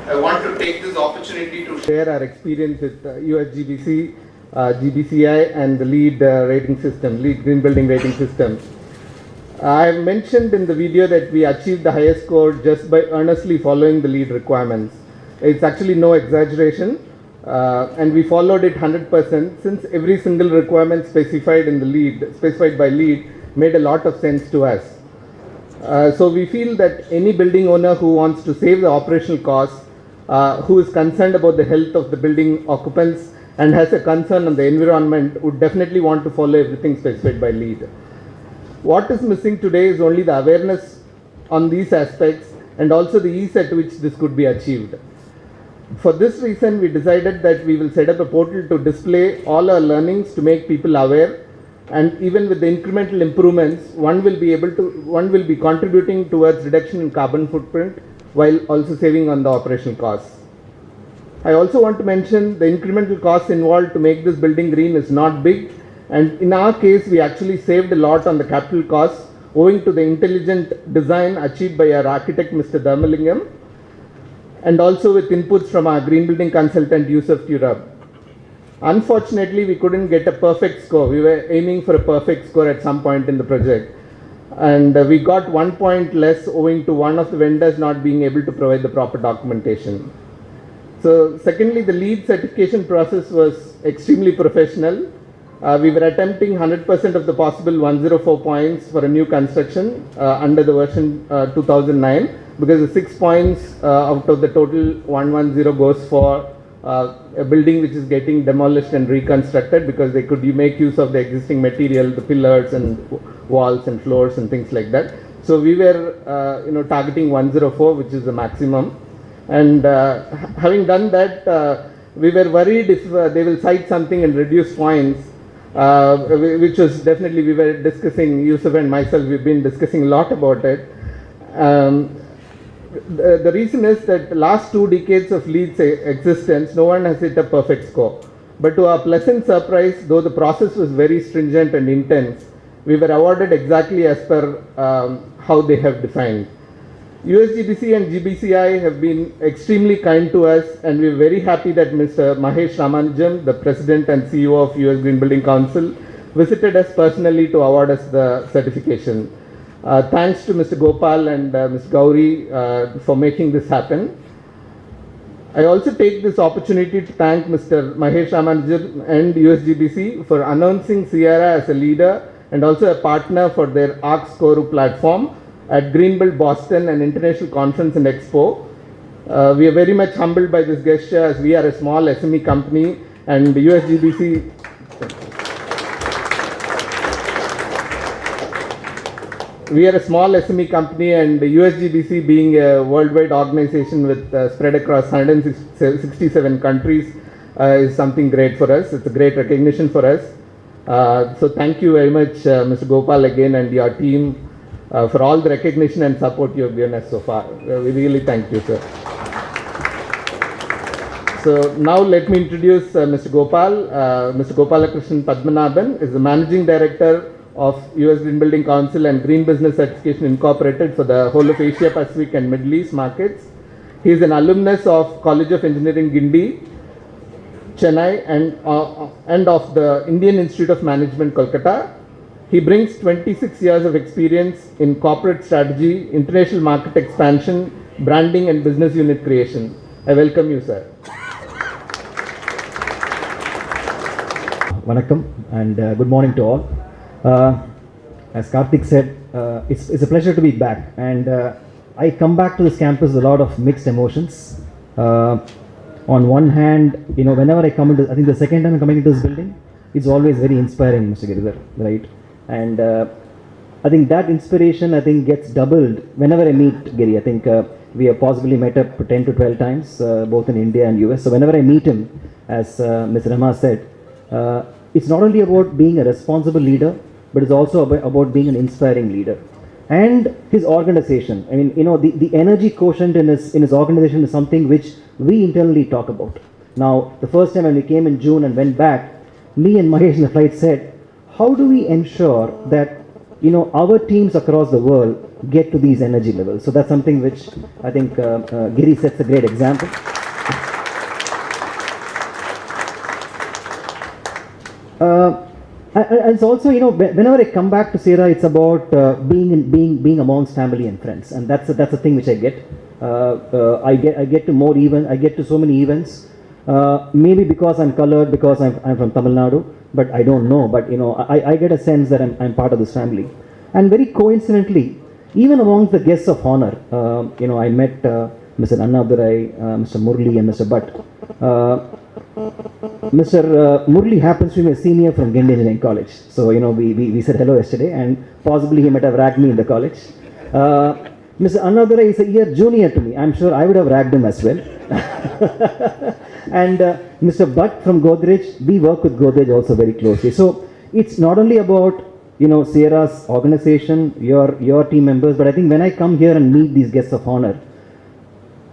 I want to take this opportunity to share our experience with USGBC, GBCI and the LEED rating system, LEED Green Building Rating System. I mentioned in the video that we achieved the highest score just by earnestly following the LEED requirements. It's actually no exaggeration, and we followed it 100% since every single requirement specified by LEED made a lot of sense to us. So we feel that any building owner who wants to save the operational costs, who is concerned about the health of the building occupants and has a concern on the environment would definitely want to follow everything specified by LEED. What is missing today is only the awareness on these aspects and also the ease at which this could be achieved. For this reason, we decided that we will set up a portal to display all our learnings to make people aware, and even with the incremental improvements, one will be contributing towards reduction in carbon footprint while also saving on the operational costs. I also want to mention the incremental costs involved to make this building green is not big, and in our case we actually saved a lot on the capital costs owing to the intelligent design achieved by our architect Mr. Dharmalingam, and also with inputs from our green building consultant Yusuf Turab. Unfortunately, we couldn't get a perfect score. We were aiming for a perfect score at some point in the project, and we got 1 point less owing to one of the vendors not being able to provide the proper documentation. So secondly, the LEED certification process was extremely professional. We were attempting 100% of the possible 104 points for a new construction under the version 2009, because the 6 points out of the total 110 goes for a building which is getting demolished and reconstructed, because they could make use of the existing material, the pillars and walls and floors and things like that. So we were targeting 104, which is the maximum. And having done that, we were worried if they will cite something and reduce points, which was definitely, we were discussing, Yusuf and myself, we've been discussing a lot about it. The reason is that the last 2 decades of LEED's existence, no one has hit a perfect score. But to our pleasant surprise, though the process was very stringent and intense, we were awarded exactly as per how they have defined. USGBC and GBCI have been extremely kind to us, and we're very happy that Mr. Mahesh Ramanujam, the President and CEO of US Green Building Council, visited us personally to award us the certification. Thanks to Mr. Gopal and Ms. Gauri for making this happen. I also take this opportunity to thank Mr. Mahesh Ramanujam and USGBC for announcing Sierra as a leader and also a partner for their ARC Score platform at Greenbuild Boston, an international conference and expo. We are very much humbled by this gesture, as we are a small SME company, and USGBC we are a small SME company, and USGBC being a worldwide organization with spread across 167 countries is something great for us. It's a great recognition for us. So thank you very much, Mr. Gopal, again, and your team for all the recognition and support you have given us so far. We really thank you, sir. So now let me introduce Mr. Gopal. Mr. Gopalakrishnan Padmanabhan is the Managing Director of US Green Building Council and Green Business Certification Incorporated for the whole of Asia Pacific and Middle East markets. He is an alumnus of College of Engineering Gindi, Chennai, and of the Indian Institute of Management, Kolkata. He brings 26 years of experience in corporate strategy, international market expansion, branding and business unit creation. I welcome you, sir. Vanakkam and good morning to all. As Karthik said, it's a pleasure to be back, and I come back to this campus with a lot of mixed emotions. On one hand, whenever I come into, I think the second time I'm coming into this building, it's always very inspiring, Mr. Giridhar, right? And I think that inspiration, gets doubled whenever I meet Giri. I think we have possibly met up 10 to 12 times, both in India and US. So whenever I meet him, as Ms. Rama said, it's not only about being a responsible leader, but it's also about being an inspiring leader. And his organization, the energy quotient in his organization is something which we internally talk about. Now, the first time when we came in June and went back, me and Mahesh in the flight said, how do we ensure that our teams across the world get to these energy levels. So that's something which I think Giri sets a great example. And it's also, whenever I come back to Sierra, it's about being amongst family and friends, and that's a thing which I get. I get to more events. I get to so many events. Maybe because I'm colored, because I'm from Tamil Nadu, but I don't know. But I get a sense that I'm part of this family. And very coincidentally, even amongst the guests of honor, I met Mr. Annadurai, Mr. Murli, and Mr. Bhatt. Mr. Murli happens to be a senior from Ghent Engineering College. So, we said hello yesterday, and possibly he might have ragged me in the college. Mr. Annadurai is a year junior to me. I'm sure I would have ragged him as well. And Mr. Bhatt from Godrej, we work with Godrej also very closely. So, it's not only about, Sierra's organization, your team members, but I think when I come here and meet these guests of honor,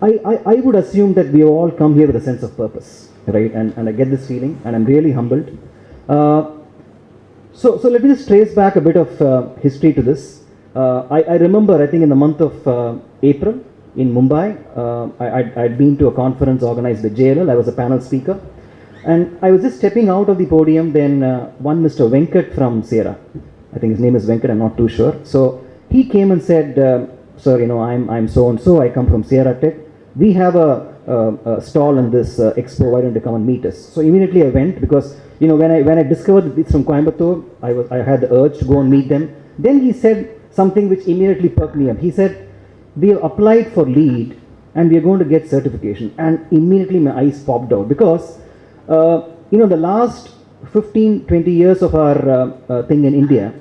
I would assume that we all come here with a sense of purpose, right? And I get this feeling, and I'm really humbled. So let me just trace back a bit of history to this. I remember, I think in the month of April in Mumbai, I'd been to a conference organized by JLL. I was a panel speaker, and I was just stepping out of the podium. Then one Mr. Venkat from Sierra, I think his name is Venkat, I'm not too sure. So he came and said, sir, I'm so and so. I come from Sierra Tech. We have a stall in this expo. Why don't you come and meet us? So immediately I went, because when I discovered it's from Coimbatore, I had the urge to go and meet them. Then he said something which immediately perked me up. He said, we have applied for LEED and we are going to get certification. And immediately my eyes popped out, because the last 15-20 years of our thing in India,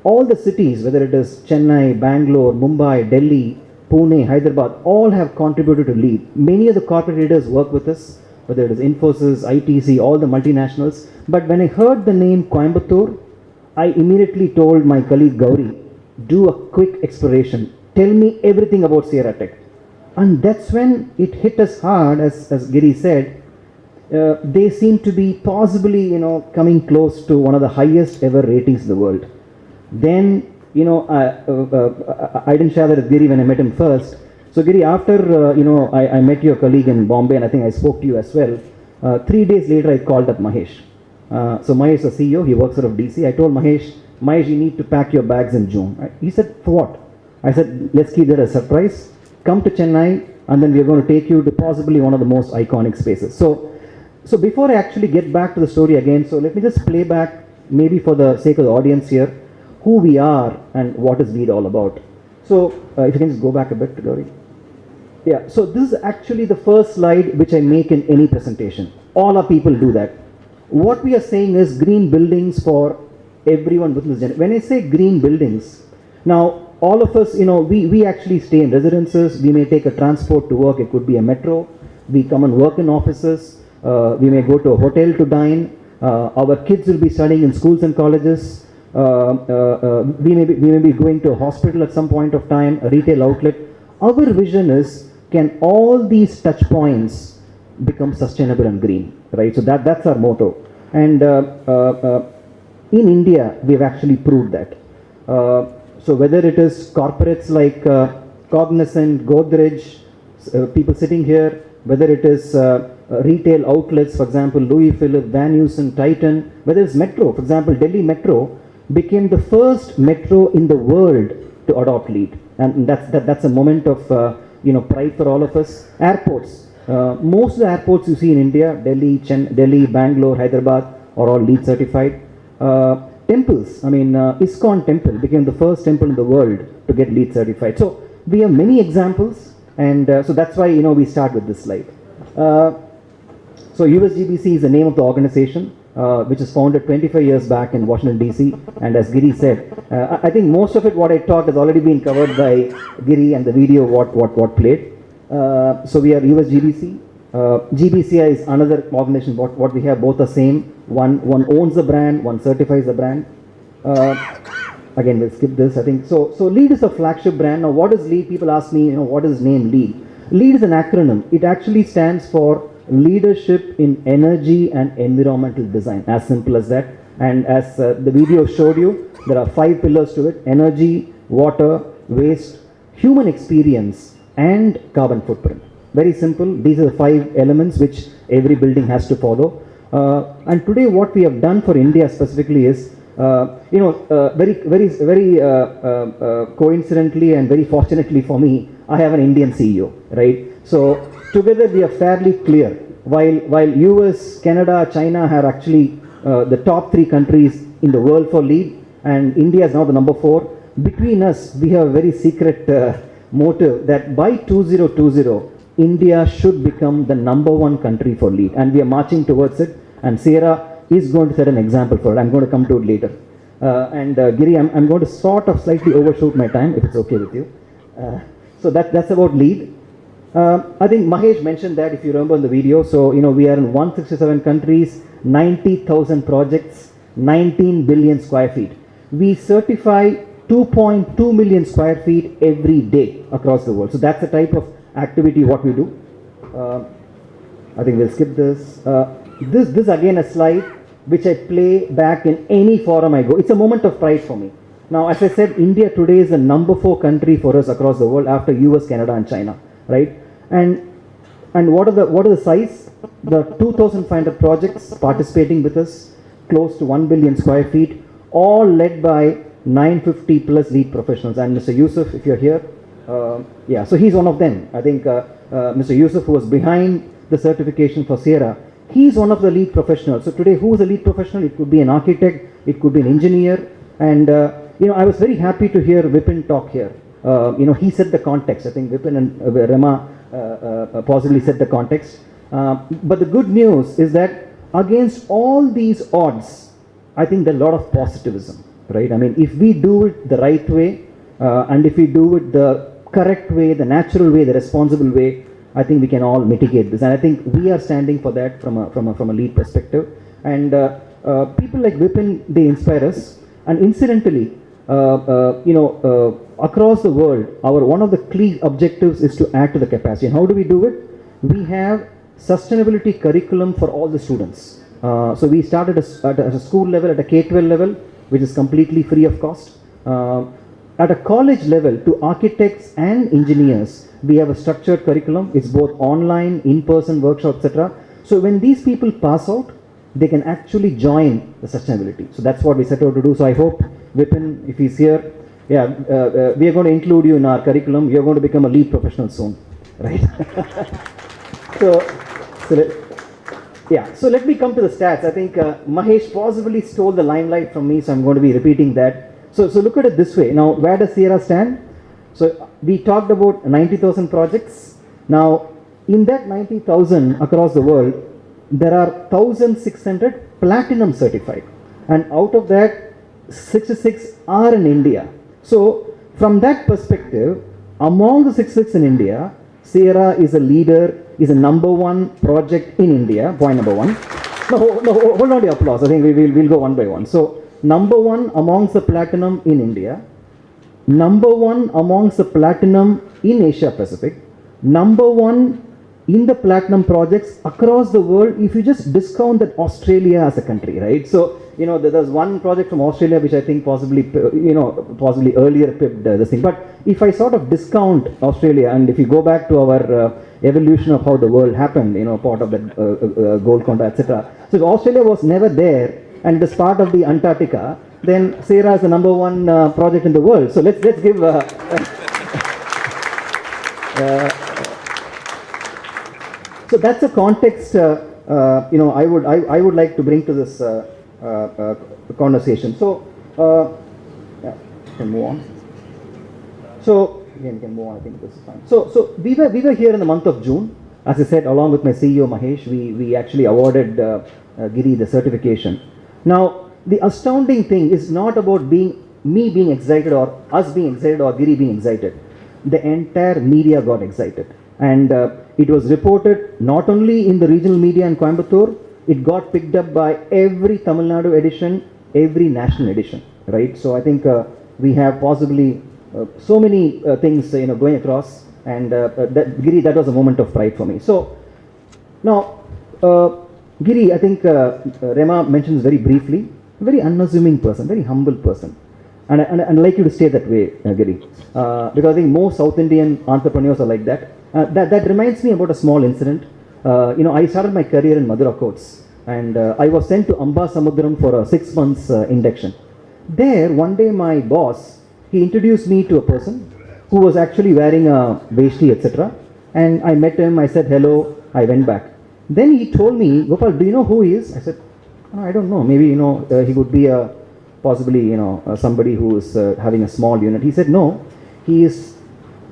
all the cities, whether it is Chennai, Bangalore, Mumbai, Delhi, Pune, Hyderabad, all have contributed to LEED. Many of the corporate leaders work with us, whether it is Infosys, ITC, all the multinationals. But when I heard the name Coimbatore, I immediately told my colleague Gauri, do a quick exploration. Tell me everything about Sierra Tech. And that's when it hit us hard, as Giri said. They seem to be possibly, coming close to one of the highest ever ratings in the world. Then, I didn't share that with Giri when I met him first. So Giri, after, I met your colleague in Bombay, and I think I spoke to you as well. 3 days later, I called up Mahesh. So Mahesh is the CEO, he works out of DC. I told Mahesh, you need to pack your bags in June. He said, for what? I said, let's keep that a surprise. Come to Chennai, and then we're going to take you to possibly one of the most iconic spaces. So before I actually get back to the story again, so let me just play back, maybe for the sake of the audience here, who we are and what is LEED all about. So if you can just go back a bit, Gauri. Yeah, so this is actually the first slide which I make in any presentation. All our people do that. What we are saying is green buildings for everyone within this generation. When I say green buildings, now all of us, we actually stay in residences. We may take a transport to work. It could be a metro. We come and work in offices. We may go to a hotel to dine. Our kids will be studying in schools and colleges. We may be going to a hospital at some point of time, a retail outlet. Our vision is, can all these touch points become sustainable and green, right? So that's our motto. And in India, we've actually proved that. So whether it is corporates like Cognizant, Godrej, people sitting here, whether it is retail outlets, for example, Louis Philippe, Van Heusen, Titan, whether it's metro, for example, Delhi Metro became the first metro in the world to adopt LEED, and that's a moment of pride for all of us. Airports, most of the airports you see in India, Delhi, Bangalore, Hyderabad, are all LEED certified. Temples, ISKCON temple became the first temple in the world to get LEED certified. So we have many examples, and so that's why we start with this slide. So USGBC is the name of the organization, which was founded 25 years back in Washington DC, and as Giri said, I think most of it what I talked has already been covered by Giri and the video what played. So we are USGBC. GBCI is another organization. What we have, both the same. One owns the brand, one certifies the brand. Again, we'll skip this. I think so. LEED is a flagship brand. Now, what is LEED? People ask me, what is name LEED? LEED is an acronym. It actually stands for Leadership in Energy and Environmental Design. As simple as that. And as the video showed you, there are 5 pillars to it: energy, water, waste, human experience, and carbon footprint. Very simple. These are the 5 elements which every building has to follow. And today what we have done for India specifically is, very coincidentally and very fortunately for me, I have an Indian CEO, right? So together we are fairly clear. While US, Canada, China are actually the top 3 countries in the world for LEED, and India is now the number 4. Between us, we have a very secret motive that by 2020, India should become the number 1 country for LEED, and we are marching towards it. And Sierra is going to set an example for it. I'm going to come to it later. Giri, I'm going to sort of slightly overshoot my time, if it's okay with you. So that's about LEED. I think Mahesh mentioned that, if you remember in the video. So, we are in 167 countries, 90,000 projects, 19 billion square feet. We certify 2.2 million square feet every day across the world. So that's the type of activity what we do. I think we'll skip this. This again a slide which I play back in any forum I go. It's a moment of pride for me. Now, as I said, India today is the number 4 country for us across the world after US, Canada, and China, right? And what are the size? The 2,500 projects participating with us, close to 1 billion square feet, all led by 950 plus LEED professionals. And Mr. Yusuf, if you're here, yeah, so he's one of them. I think Mr. Yusuf, who was behind the certification for Sierra, he's one of the LEED professionals. So today, who is a LEED professional? It could be an architect, it could be an engineer, and I was very happy to hear Vipin talk here. He set the context. I think Vipin and Rema possibly set the context. But the good news is that against all these odds, I think there's a lot of positivism, right? I mean, if we do it the right way, and if we do it the correct way, the natural way, the responsible way, I think we can all mitigate this. And I think we are standing for that from a LEED perspective. And people like Vipin, they inspire us. And incidentally, across the world, one of the key objectives is to add to the capacity. And how do we do it? We have sustainability curriculum for all the students. So we started at a school level, at a K-12 level, which is completely free of cost. At a college level, to architects and engineers, we have a structured curriculum. It's both online, in-person workshops, etc. So when these people pass out, they can actually join the sustainability. So that's what we set out to do. So I hope Vipin, if he's here, yeah, we are going to include you in our curriculum. You're going to become a LEED professional soon, right? so let me come to the stats. I think Mahesh possibly stole the limelight from me, so I'm going to be repeating that. So look at it this way. Now, where does Sierra stand? So we talked about 90,000 projects. Now, in that 90,000 across the world, there are 1,600 platinum certified. And out of that, 66 are in India. So from that perspective, among the 66 in India, Sierra is a leader, is a number 1 project in India, point number 1. No, hold on to your applause. I think we'll go one by one. So number 1 amongst the platinum in India, number 1 amongst the platinum in Asia Pacific, number 1 in the platinum projects across the world, if you just discount that Australia as a country, right? So, there's one project from Australia which I think possibly earlier pipped this thing. But if I sort of discount Australia, and if you go back to our evolution of how the world happened, part of that gold contract, etc. So if Australia was never there, and it is part of the Antarctica, then Sierra is the number 1 project in the world. So let's give. So that's a context. I would like to bring to this conversation. So can move on. So again, we can move on. I think this is fine. So we were here in the month of June. As I said, along with my CEO Mahesh, we actually awarded Giri the certification. Now, the astounding thing is not about me being excited or us being excited or Giri being excited. The entire media got excited. And it was reported not only in the regional media in Coimbatore, it got picked up by every Tamil Nadu edition, every national edition, right? So I think we have possibly so many things going across, and Giri, that was a moment of pride for me. So now, Giri, I think Rema mentions very briefly, a very unassuming person, very humble person. and I'd like you to stay that way, Giri, because I think most South Indian entrepreneurs are like that. That reminds me about a small incident. I started my career in Madura Courts, and I was sent to Amba Samudram for a 6 months induction. There, one day my boss, he introduced me to a person who was actually wearing a veshti, etc. And I met him, I said hello, I went back. Then he told me, Gopal, do you know who he is? I said, no, I don't know. Maybe, he would be possibly, somebody who is having a small unit. He said, no, he is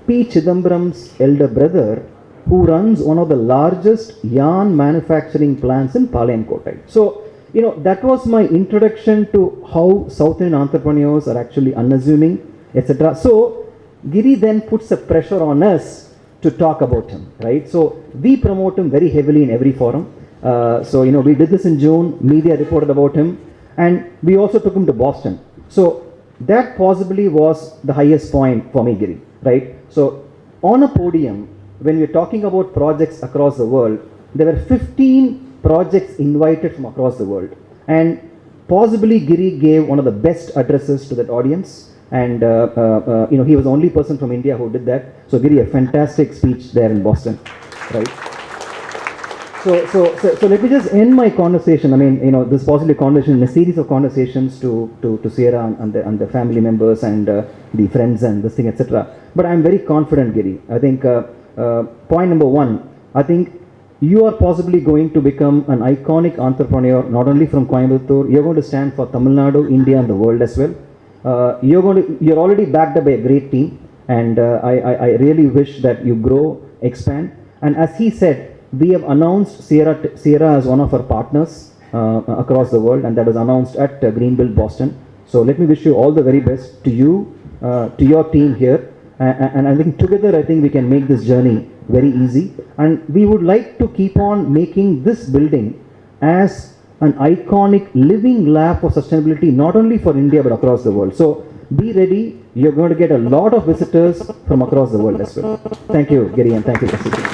P. Chidambaram's elder brother, who runs one of the largest yarn manufacturing plants in Palayam Kottai. So, that was my introduction to how South Indian entrepreneurs are actually unassuming, etc. So, Giri then puts a pressure on us to talk about him, right? So, we promote him very heavily in every forum. We did this in June, media reported about him, and we also took him to Boston. So, that possibly was the highest point for me, Giri, right? So, on a podium, when we're talking about projects across the world, there were 15 projects invited from across the world, and possibly Giri gave one of the best addresses to that audience, and he was the only person from India who did that. So Giri, a fantastic speech there in Boston, right? So let me just end my conversation. I mean, this possibly conversation in a series of conversations to Sierra and the family members and the friends and this thing, etc. But I'm very confident, Giri. I think point number one, I think you are possibly going to become an iconic entrepreneur, not only from Coimbatore. You're going to stand for Tamil Nadu, India, and the world as well. You're already backed up by a great team, and I really wish that you grow, expand. And as he said, we have announced Sierra as one of our partners across the world, and that was announced at Greenbuild Boston. So let me wish you all the very best to you, to your team here. And I think together, I think we can make this journey very easy. And we would like to keep on making this building as an iconic living lab for sustainability, not only for India, but across the world. So be ready. You're going to get a lot of visitors from across the world as well. Thank you, Giri, and thank you, Prasad.